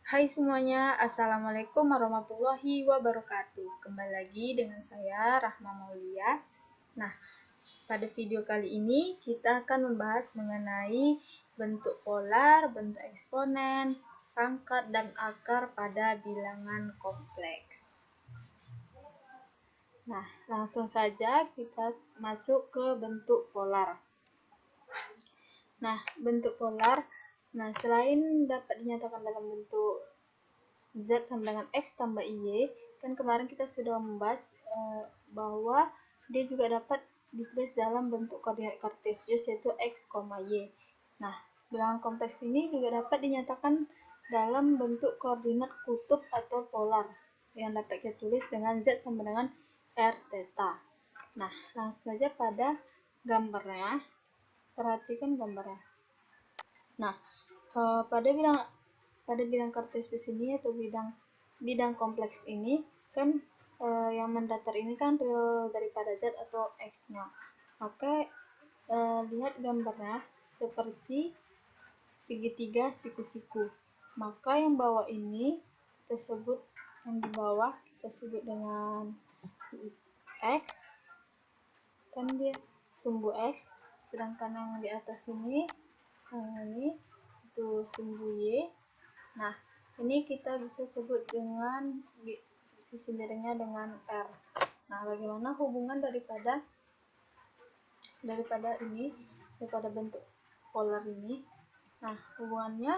Hai semuanya, Assalamualaikum warahmatullahi wabarakatuh. Kembali lagi dengan saya, Rahma Maulia. Nah, pada video kali ini kita akan membahas mengenai bentuk polar, bentuk eksponen, pangkat, dan akar pada bilangan kompleks. Nah, langsung saja kita masuk ke bentuk polar. Nah, bentuk polar, selain dapat dinyatakan dalam bentuk Z sama dengan X tambah Y, kan kemarin kita sudah membahas bahwa dia juga dapat ditulis dalam bentuk koordinat kartesius yaitu X, Y. Nah, bilangan kompleks ini juga dapat dinyatakan dalam bentuk koordinat kutub atau polar yang dapat kita tulis dengan Z sama dengan R theta. Nah, langsung saja pada gambarnya. Perhatikan gambarnya. Nah, pada bidang kartesius ini atau bidang kompleks ini kan yang mendatar ini kan real daripada Z atau X-nya. Maka lihat gambarnya seperti segitiga siku-siku. Maka yang bawah ini yang di bawah kita sebut dengan X, kan dia sumbu X, sedangkan yang di atas ini itu sumbu Y. Nah, ini kita bisa sebut dengan sisi miringnya dengan R. Nah, bagaimana hubungan daripada bentuk polar ini? Nah, hubungannya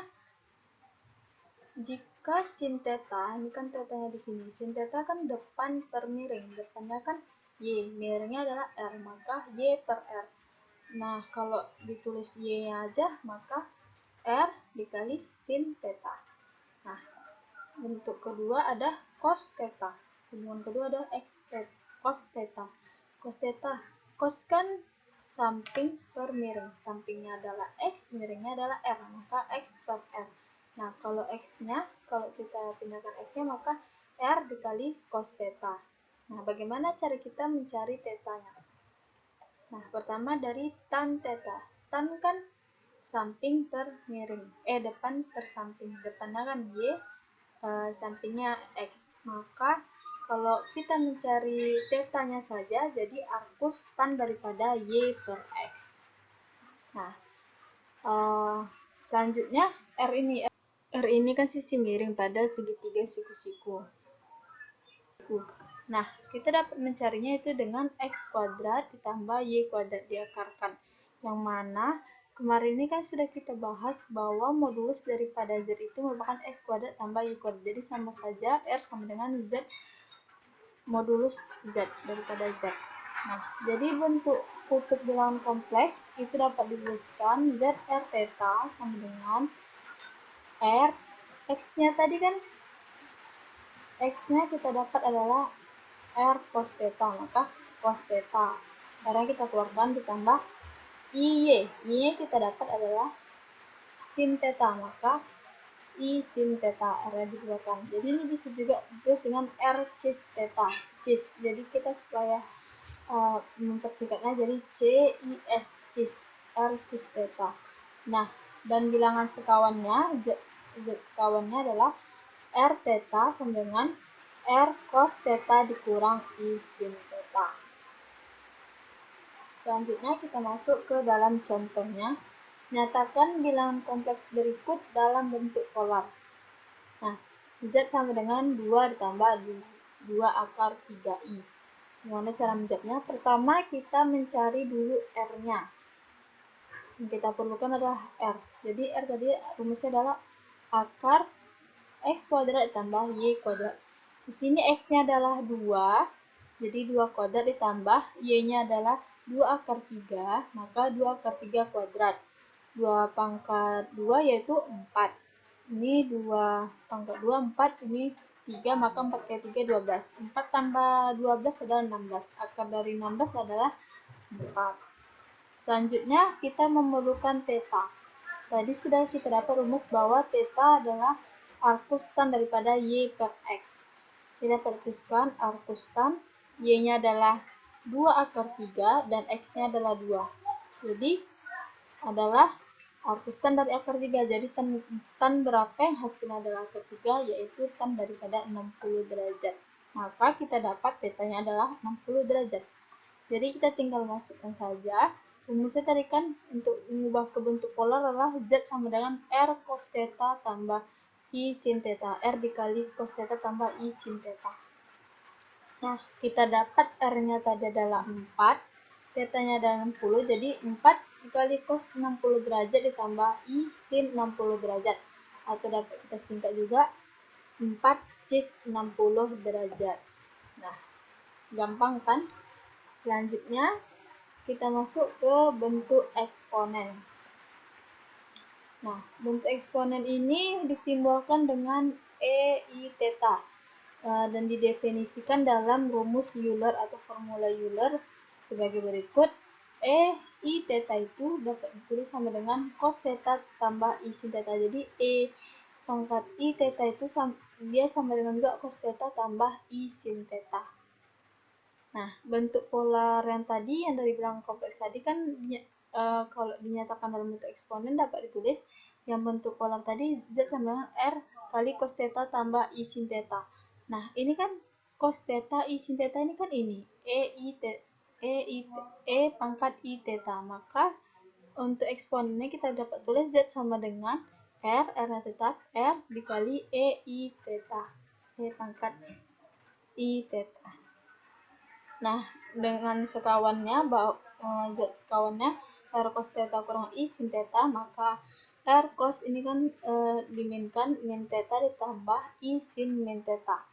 jika sin theta, ini kan tetanya di sini. Sin theta kan depan per miring, depannya kan Y, miringnya adalah R, maka Y per R. Nah, kalau ditulis Y-nya aja, maka R dikali sin theta. Nah, bentuk kedua ada cos theta. Hubungan kedua ada cos theta. Cos kan samping per miring. Sampingnya adalah X, miringnya adalah R. Maka X per R. Nah, kalau kita pindahkan X-nya, maka R dikali cos theta. Nah, bagaimana cara kita mencari theta-nya? Nah, pertama dari tan theta. Tan kan samping per miring. Depan per samping. Depannya kan Y, sampingnya X. Maka kalau kita mencari theta-nya saja, jadi arcus tan daripada Y per X. Nah, selanjutnya R ini kan sisi miring pada segitiga siku-siku. Nah, kita dapat mencarinya itu dengan X kuadrat ditambah Y kuadrat diakarkan. Yang mana kemarin ini kan sudah kita bahas bahwa modulus daripada Z itu merupakan X kuadrat tambah Y kuadrat. Jadi sama saja R sama dengan Z modulus Z daripada Z. Nah, jadi bentuk kutub bilangan kompleks itu dapat dituliskan Z R theta sama dengan R. X-nya tadi kan, X-nya kita dapat adalah R cos theta, maka cos theta. Sekarang kita keluarkan ditambah IY. Y-nya kita dapat adalah sin theta, maka I sin theta, R-nya dikeluarkan. Jadi ini bisa juga ditulis dengan R cis theta. Cis. Jadi kita supaya mempersingkatnya jadi CIS cis, R cis theta. Nah, dan bilangan sekawannya, Z sekawannya adalah R theta sama dengan R cos theta dikurang I sin theta. Selanjutnya kita masuk ke dalam contohnya. Nyatakan bilangan kompleks berikut dalam bentuk polar. Nah, Z sama dengan 2 ditambah 2 akar 3I. Gimana cara menjawabnya? Pertama, kita mencari dulu R-nya. Yang kita perlukan adalah R. Jadi R tadi rumusnya adalah akar X kuadrat ditambah Y kuadrat. Di sini X-nya adalah 2, jadi 2 kuadrat ditambah Y-nya adalah 2 akar 3, maka 2 akar 3 kuadrat. 2 pangkat 2 yaitu 4. Ini 2 pangkat 2, 4, ini 3, maka 4 kali 3, 12. 4 tambah 12 adalah 16. Akar dari 16 adalah 4. Selanjutnya, kita memerlukan theta. Tadi sudah kita dapat rumus bahwa theta adalah arcus tan daripada Y per X. Kita tuliskan arcus tan, Y-nya adalah 2 akar 3 dan X-nya adalah 2. Jadi adalah Arti tan dari akar 3, jadi tan berapa yang hasilnya adalah akar 3, yaitu tan daripada 60 derajat. Maka kita dapat tetanya adalah 60 derajat. Jadi kita tinggal masukkan saja. Rumusnya tadi kan untuk mengubah ke bentuk polar adalah Z sama dengan R cos theta tambah I sin theta. R dikali cos theta tambah I sin theta. Nah, kita dapat R-nya tadi adalah 4. Tetanya adalah 60, jadi 4 dikali cos 60 derajat ditambah I sin 60 derajat. Atau dapat kita singkat juga 4 cis 60 derajat. Nah, gampang kan? Selanjutnya, kita masuk ke bentuk eksponen. Nah, bentuk eksponen ini disimbolkan dengan E, I, theta. Dan didefinisikan dalam rumus Euler atau formula Euler sebagai berikut. E, I, theta itu dapat ditulis sama dengan cos theta tambah I sin theta. Jadi E pangkat I theta itu dia sama dengan juga cos theta tambah I sin theta. Nah, bentuk polar yang tadi, yang dari bilang kompleks tadi kan kalau dinyatakan dalam bentuk eksponen dapat ditulis yang bentuk polar tadi Z sama dengan R kali cos theta tambah I sin theta. Nah, ini kan cos theta I sin theta ini kan ini E pangkat I theta. Maka untuk eksponennya kita dapat tulis Z sama dengan R-nya tetap R dikali E I theta. E pangkat I theta. Nah, dengan sekawannya, Z sekawannya R cos theta kurang I sin theta, maka R cos ini kan diminkan min theta ditambah I sin min theta.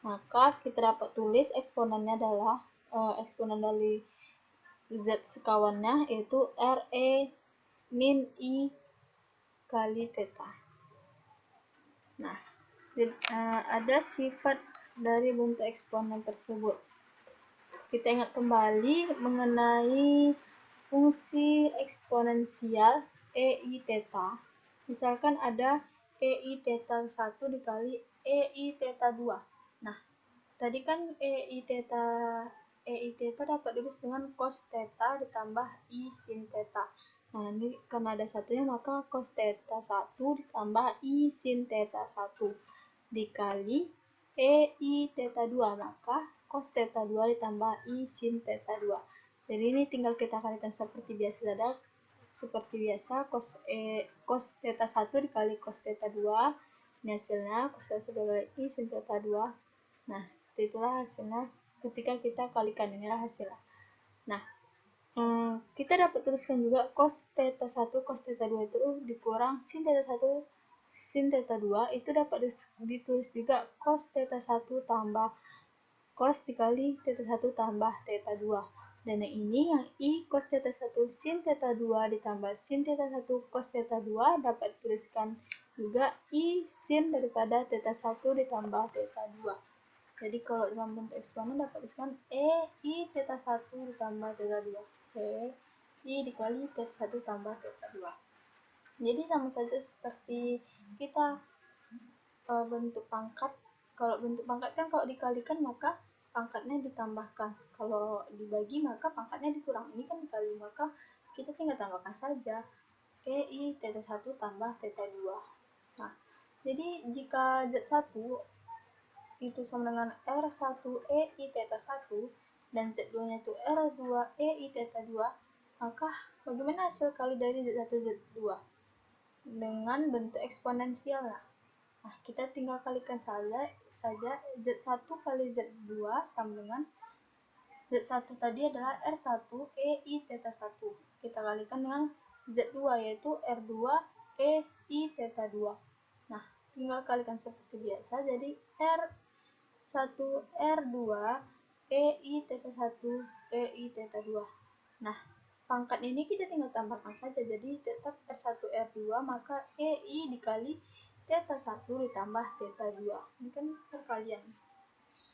Maka kita dapat tulis eksponennya adalah eksponen dari Z sekawannya yaitu RE min I kali theta. Nah, ada sifat dari bentuk eksponen tersebut. Kita ingat kembali mengenai fungsi eksponensial EI theta. Misalkan ada EI theta 1 dikali EI theta 2. Nah, tadi kan EI theta dapat ditulis dengan cos theta ditambah I sin theta. Nah, ini karena ada satunya maka cos theta 1 ditambah I sin theta 1 dikali EI theta 2, maka cos theta 2 ditambah I sin theta 2. Jadi ini tinggal kita kalikan seperti biasa saja. Seperti biasa, cos theta 1 dikali cos theta 2. Ini hasilnya cos theta 2 dikali I sin theta 2. Nah, seperti itulah hasilnya ketika kita kalikan. Inilah hasilnya. Nah, kita dapat tuliskan juga cos theta 1 cos theta 2 itu dikurang sin theta 1 sin theta 2 itu dapat ditulis juga cos theta 1 tambah cos dikali theta 1 tambah theta 2. Dan yang ini yang I cos theta 1 sin theta 2 ditambah sin theta 1 cos theta 2 dapat dituliskan juga I sin daripada theta 1 ditambah theta 2. Jadi kalau dalam bentuk eksponen dapat dituliskan I theta 1 ditambah theta 2. I dikali theta 1 tambah theta 2. Jadi sama saja seperti kita bentuk pangkat. Kalau bentuk pangkat kan kalau dikalikan maka pangkatnya ditambahkan. Kalau dibagi maka pangkatnya dikurang. Ini kan dikali maka kita tinggal tambahkan saja I theta 1 tambah theta 2. Nah, jadi jika Z1 itu sama dengan R1 I theta 1 dan Z2 nya itu R2 I theta 2, maka bagaimana hasil kali dari Z1 Z2? Dengan bentuk eksponensial. Nah, kita tinggal kalikan saja Z1 kali Z2 sama dengan Z1 tadi adalah R1 I theta 1. Kita kalikan dengan Z2 yaitu R2 I theta 2. Nah, tinggal kalikan seperti biasa. Jadi R1 R2 I theta 1 I theta 2. Nah, pangkat ini kita tinggal tambahkan saja. Jadi tetap R1 R2 maka I dikali theta 1 ditambah theta 2. Ini kan perkalian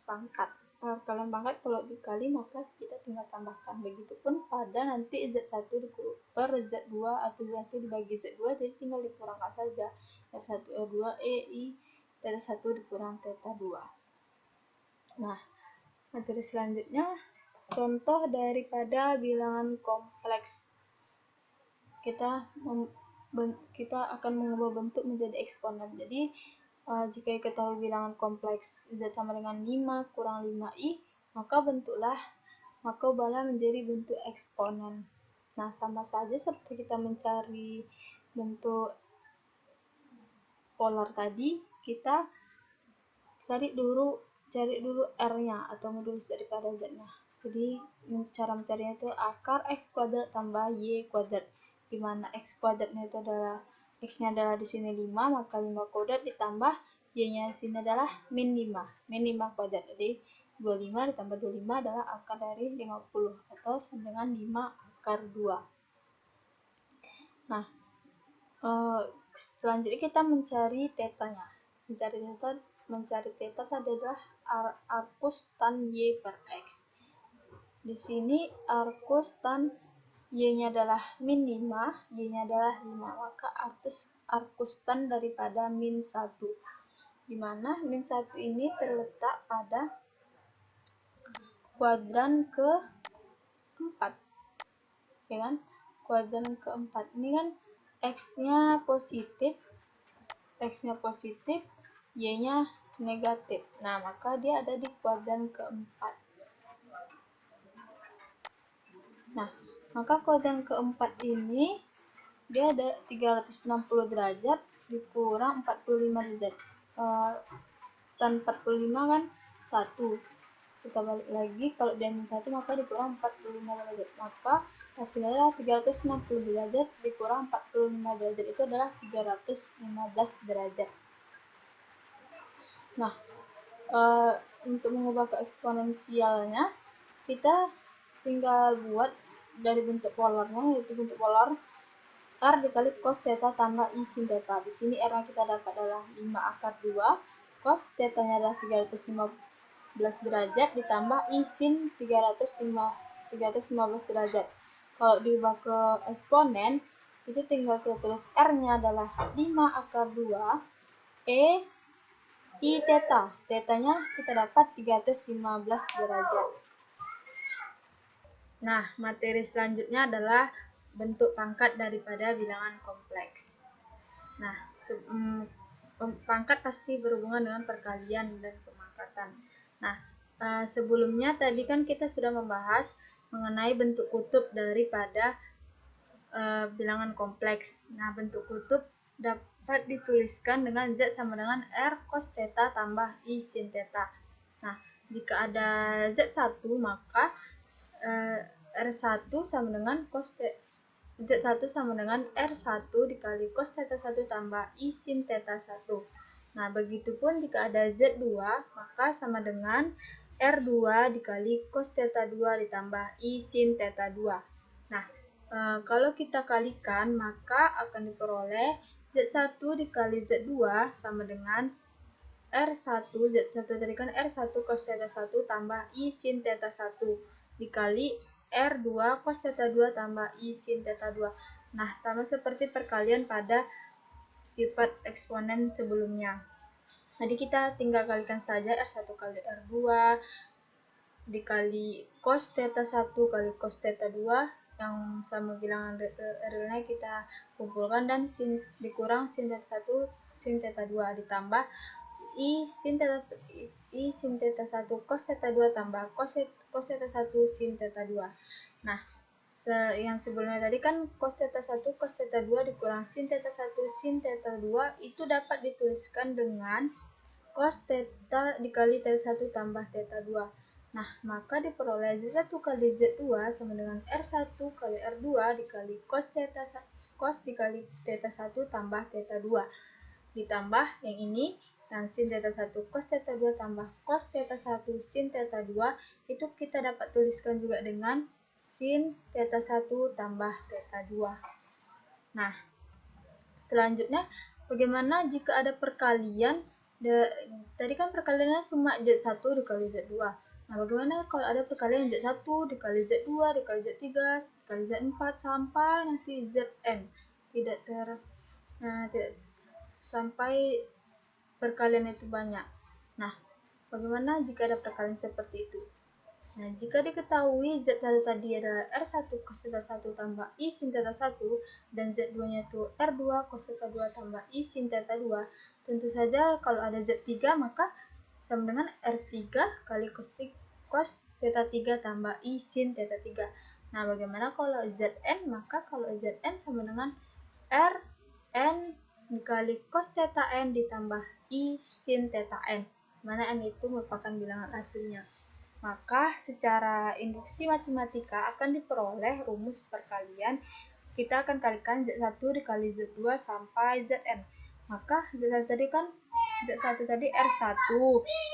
pangkat. Perkalian pangkat kalau dikali maka kita tinggal tambahkan. Begitupun pada nanti Z1 per Z2 atau Z1 dibagi Z2, jadi tinggal dikurangkan saja. R1 R2 I theta 1 dikurang theta 2. Nah, materi selanjutnya contoh daripada bilangan kompleks. Kita kita akan mengubah bentuk menjadi eksponen. Jadi jika diketahui bilangan kompleks Z sama dengan 5 kurang 5i, maka ubahlah menjadi bentuk eksponen. Nah, sama saja seperti kita mencari bentuk polar tadi, kita cari dulu R-nya atau modulus daripada Z-nya. Jadi cara mencarinya itu akar X kuadrat tambah Y kuadrat, di mana X kuadratnya itu adalah X-nya adalah di sini 5, maka 5 kuadrat ditambah Y-nya di sini adalah min 5 kuadrat. Jadi 25 ditambah 25 adalah akar dari 50 atau sama dengan 5 akar 2. Nah, selanjutnya kita mencari tetanya. Mencari teta adalah arcus tan Y per X. Di sini arcus tan Y-nya adalah min 5, Y-nya adalah 5, maka arcus tan daripada min 1. Di mana min 1 ini terletak pada kuadran ke-4. Ya kan? Kuadran ke-4. Ini kan X-nya positif, Y-nya negatif. Nah, maka dia ada di kuadran ke-4. Nah, maka kuadran ke-4 ini dia ada 360 derajat dikurang 45 derajat. Dan 45 kan 1. Kita balik lagi, kalau dia min 1 maka dikurang 45 derajat. Maka hasilnya adalah 360 derajat dikurang 45 derajat, itu adalah 315 derajat. Nah, untuk mengubah ke eksponensialnya, kita tinggal buat dari bentuk polarnya, yaitu bentuk polar R dikali cos theta tambah I sin theta. Di sini R yang kita dapat adalah 5 akar 2, cos theta-nya adalah 315 derajat ditambah I sin 315 derajat. Kalau diubah ke eksponen, itu tinggal kita tulis R-nya adalah 5 akar 2 I theta. Theta-nya kita dapat 315 derajat. Nah, materi selanjutnya adalah bentuk pangkat daripada bilangan kompleks. Nah, pangkat pasti berhubungan dengan perkalian dan pemangkatan. Nah, sebelumnya tadi kan kita sudah membahas mengenai bentuk kutub daripada bilangan kompleks. Nah, bentuk kutub dapat dituliskan dengan Z sama dengan R cos theta tambah I sin theta. Nah, jika ada Z1 maka R1 sama dengan cos Z1 sama dengan R1 dikali cos theta 1 tambah I sin theta 1. Nah, begitupun jika ada Z2 maka sama dengan R2 dikali cos theta 2 ditambah I sin theta 2. Nah, kalau kita kalikan maka akan diperoleh Z1 dikali Z2 sama dengan R1, Z1 tadi kan R1 cos theta 1 tambah I sin theta 1 dikali R2 cos theta 2 tambah I sin theta 2. Nah, sama seperti perkalian pada sifat eksponen sebelumnya. Jadi kita tinggal kalikan saja R1 kali R2 dikali cos theta 1 kali cos theta 2 yang sama bilangan realnya kita kumpulkan dan dikurang sin theta 1 sin theta 2 ditambah I sin theta 1 cos theta 2 tambah cos theta 1 sin theta 2. Nah, yang sebelumnya tadi kan cos theta 1 cos theta 2 dikurang sin theta 1 sin theta 2 itu dapat dituliskan dengan cos theta dikali theta 1 tambah theta 2. Nah, maka diperoleh Z1 kali Z2 sama dengan R1 kali R2 dikali cos dikali theta 1 tambah theta 2 ditambah yang ini dan sin theta 1 cos theta 2 tambah cos theta 1 sin theta 2 itu kita dapat tuliskan juga dengan sin theta 1 tambah theta 2. Nah, selanjutnya bagaimana jika ada perkalian? Tadi kan perkaliannya cuma Z1 dikali Z2. Nah, bagaimana kalau ada perkalian Z1 dikali Z2 dikali Z3 dikali Z4 sampai nanti Zn tidak sampai perkalian itu banyak. Nah, bagaimana jika ada perkalian seperti itu? Nah, jika diketahui Z1 tadi adalah R1 cos theta 1 tambah I sin theta 1 dan Z2-nya itu R2 cos theta 2 tambah I sin theta 2, tentu saja kalau ada Z3 maka sama dengan R3 kali cos theta 3 tambah I sin theta 3. Nah, bagaimana kalau Zn? Maka kalau Zn sama dengan Rn dikali cos theta n ditambah I sin theta n, mana n itu merupakan bilangan aslinya. Maka secara induksi matematika akan diperoleh rumus perkalian. Kita akan kalikan Z1 dikali Z2 sampai Zn. Maka Z1 tadi kan Z1 tadi R1,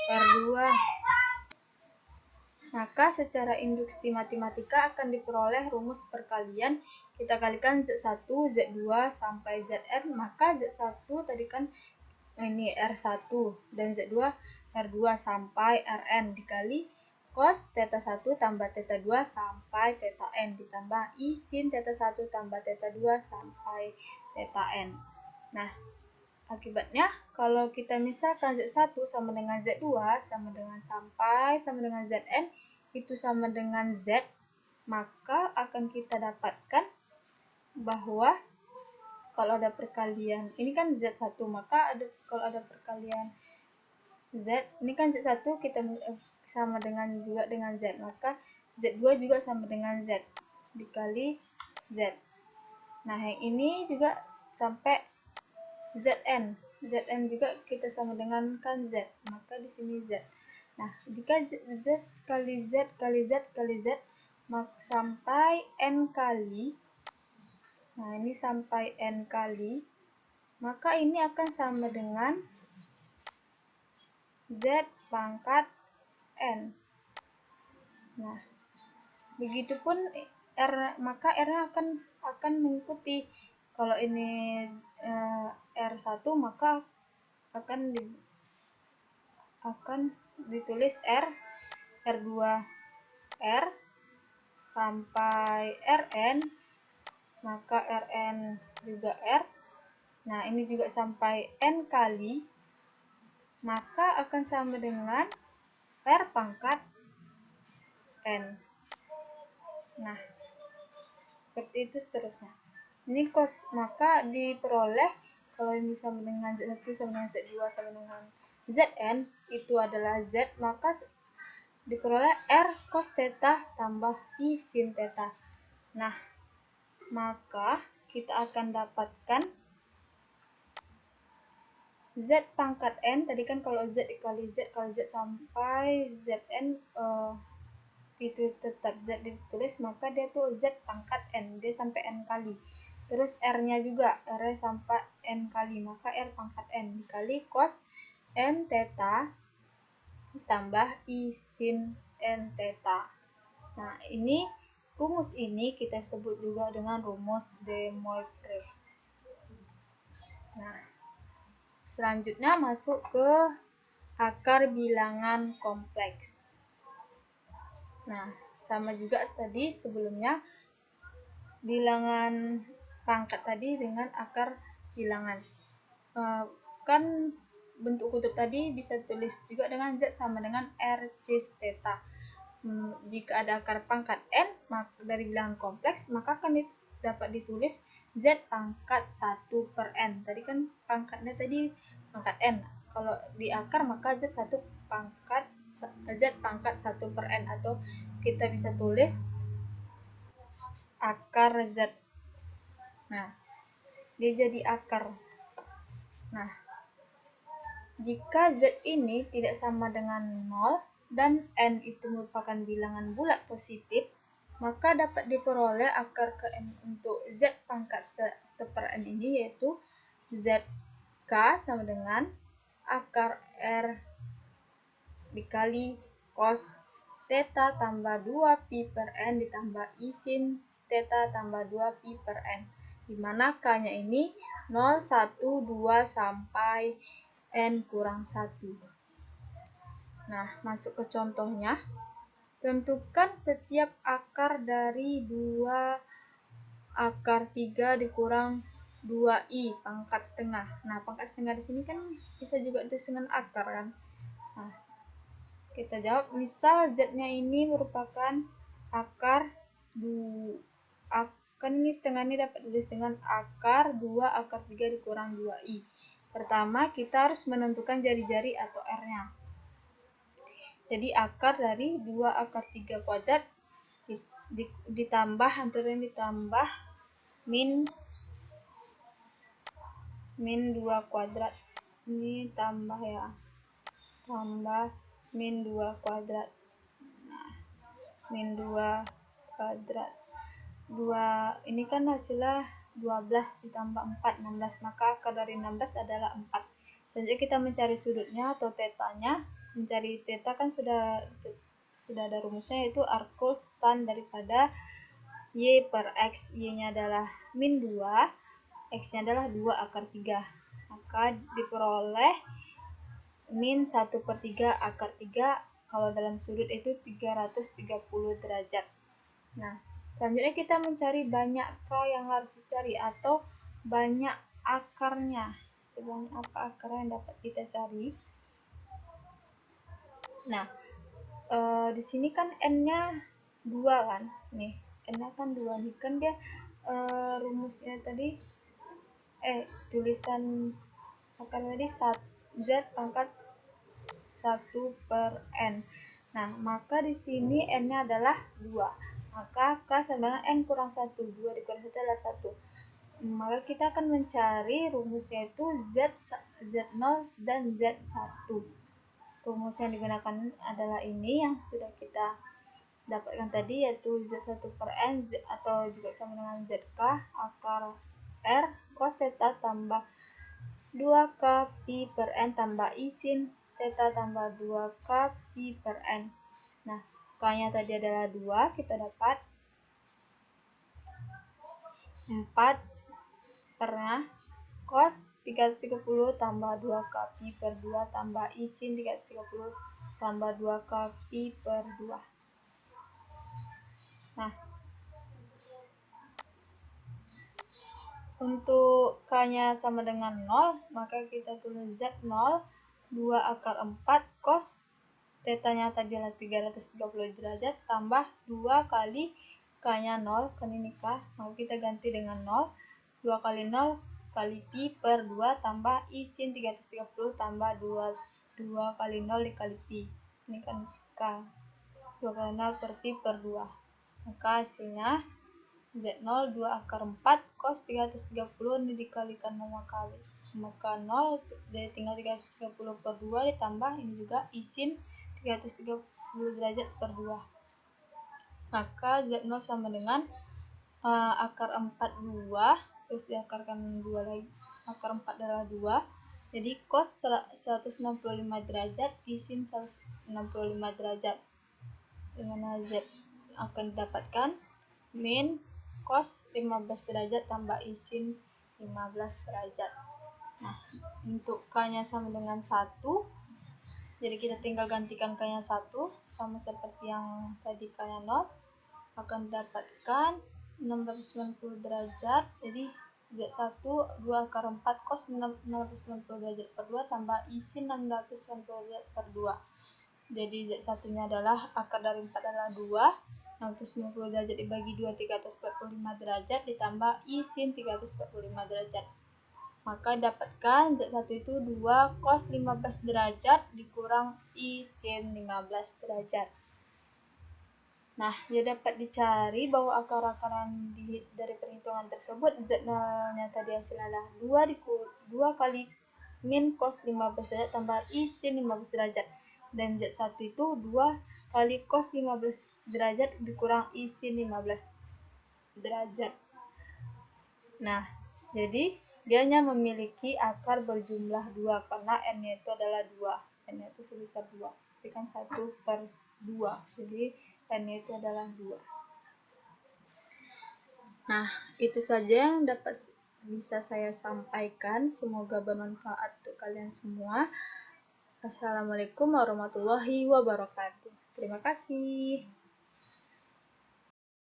R2. Maka secara induksi matematika akan diperoleh rumus perkalian. Kita kalikan Z1, Z2 sampai Zn. Maka Z1 tadi kan ini R1 dan Z2 R2 sampai Rn dikali cos theta 1 tambah theta 2 sampai theta n ditambah I sin theta 1 tambah theta 2 sampai theta n. Nah, akibatnya kalau kita misalkan Z1 sama dengan Z2 sama dengan Zn itu sama dengan Z, maka akan kita dapatkan bahwa kalau ada perkalian, ini kan Z1, maka kalau ada perkalian Z, ini kan Z1 kita sama dengan juga dengan Z, maka Z2 juga sama dengan Z dikali Z. Nah, yang ini juga sampai Zn. Zn juga kita sama dengan kan Z, maka di sini Z. Nah, jika Z kali Z kali Z kali Z sampai N kali, nah ini sampai N kali, maka ini akan sama dengan Z pangkat N. Nah, begitupun R, maka R akan mengikuti. Kalau ini R1 maka akan ditulis R2 R sampai Rn, maka Rn juga R. Nah, ini juga sampai N kali, maka akan sama dengan R pangkat N. Nah, seperti itu seterusnya. Ini cos, maka diperoleh kalau ini sama dengan Z1 sama dengan Z2 sama dengan Zn itu adalah Z, maka diperoleh R cos theta tambah I sin theta. Nah, maka kita akan dapatkan Z pangkat N, tadi kan kalau Z dikali Z kali Z sampai Zn itu tetap Z ditulis, maka dia tuh Z pangkat N, dia sampai N kali. Terus R-nya juga, R sampai N kali, maka R pangkat N dikali cos N theta tambah I sin N theta. Nah, ini rumus ini kita sebut juga dengan rumus de Moivre. Nah, selanjutnya masuk ke akar bilangan kompleks. Nah, sama juga tadi sebelumnya bilangan pangkat tadi dengan akar bilangan. Kan bentuk kutub tadi bisa tulis juga dengan Z sama dengan R cis theta. Jika ada akar pangkat N dari bilangan kompleks, maka akan dapat ditulis Z pangkat 1 per N. Tadi kan pangkatnya tadi pangkat N. Kalau di akar maka Z pangkat 1 per N, atau kita bisa tulis akar Z. Nah, dia jadi akar. Nah, jika Z ini tidak sama dengan 0 dan N itu merupakan bilangan bulat positif, maka dapat diperoleh akar ke N untuk Z pangkat 1 per N ini, yaitu ZK sama dengan akar R dikali cos theta tambah 2 pi per N ditambah I sin theta tambah 2 pi per N, dimana K-nya ini 0, 1, 2, sampai N kurang 1. Nah, masuk ke contohnya. Tentukan setiap akar dari 2 akar 3 dikurang 2i pangkat setengah. Nah, pangkat setengah di sini kan bisa juga ditulis dengan akar kan. Nah, Kita jawab, misal Z-nya ini merupakan akar kan ini setengah ini dapat ditulis dengan akar 2 akar 3 dikurang 2i. Pertama, kita harus menentukan jari-jari atau R-nya. Jadi akar dari 2 akar 3 kuadrat ditambah, antara ditambah min 2 kuadrat. Ini tambah ya. Tambah min 2 kuadrat. Nah, min 2 kuadrat. 2 ini kan hasilnya 12 ditambah 4, 16. Maka akar dari 16 adalah 4. Selanjutnya kita mencari sudutnya atau tetanya. Mencari teta kan sudah ada rumusnya, yaitu arcos tan daripada y per x. Y-nya adalah min 2, x-nya adalah 2 akar 3. Maka diperoleh min 1/3 akar 3 kalau dalam sudut itu 330 derajat. Nah, selanjutnya kita mencari banyakkah yang harus dicari atau banyak akarnya. Sebanyak apa akarnya yang dapat kita cari. Nah, di sini kan n-nya 2 kan. Nih, n-nya kan 2 nih. Kan dia rumusnya tadi tulisan akar tadi Z pangkat 1/n. Nah, maka di sini n-nya adalah 2. Maka K sama dengan N kurang 1. 2 dikurang 1 adalah 1. Maka kita akan mencari rumusnya itu Z0 dan Z1. Rumus yang digunakan adalah ini yang sudah kita dapatkan tadi, yaitu Z1/n atau juga sama dengan ZK akar R cos theta tambah 2K pi per N tambah I sin theta tambah 2K pi per N. Nah, K-nya tadi adalah 2, kita dapat 4 per cos 330 tambah 2K pi per 2 tambah I sin 330 tambah 2K pi per 2. Nah, untuk K-nya sama dengan 0, maka kita tulis Z0 2 akar 4 cos tetanya tadi adalah 330 derajat tambah 2 kali K-nya 0, kan ini K, maka kita ganti dengan 0. 2 kali 0 kali pi per 2 tambah I sin 330 tambah 2 kali 0 dikali pi. Ini kan K. 2 kali 0 per pi per 2. Maka hasilnya Z0 2 akar 4 cos 330 ini dikalikan 5 kali. Maka 0 dari tinggal 330 per 2 ditambah ini juga I sin 330 derajat per 2. Maka Z0 sama dengan akar 4 2, terus diakarkan 2 lagi. Akar 4 adalah 2. Jadi cos 165 derajat, I sin 165 derajat. Dengan Z akan didapatkan min cos 15 derajat tambah I sin 15 derajat. Nah, untuk K-nya sama dengan 1. Jadi kita tinggal gantikan K-nya 1 sama seperti yang tadi K-nya 0. Akan dapatkan 690 derajat. Jadi Z1 2 akar 4 cos 690 derajat per 2 tambah I sin 690 derajat per 2. Jadi Z1 nya adalah akar dari 4 adalah 2. 690 derajat dibagi 2 345 derajat ditambah I sin 345 derajat. Maka dapatkan Z1 itu 2 cos 15 derajat dikurang I sin 15 derajat. Nah, dia dapat dicari bahwa akar-akaran dari perhitungan tersebut. Z0-nya tadi hasilnya adalah 2 kali min cos 15 derajat tambah I sin 15 derajat. Dan Z1 itu 2 kali cos 15 derajat dikurang I sin 15 derajat. Nah, jadi dia hanya memiliki akar berjumlah 2 karena n-nya itu adalah 2. N-nya itu sebesar 2. Tapi kan 1/2. Jadi n-nya itu adalah 2. Nah, itu saja yang bisa saya sampaikan. Semoga bermanfaat untuk kalian semua. Assalamualaikum warahmatullahi wabarakatuh. Terima kasih.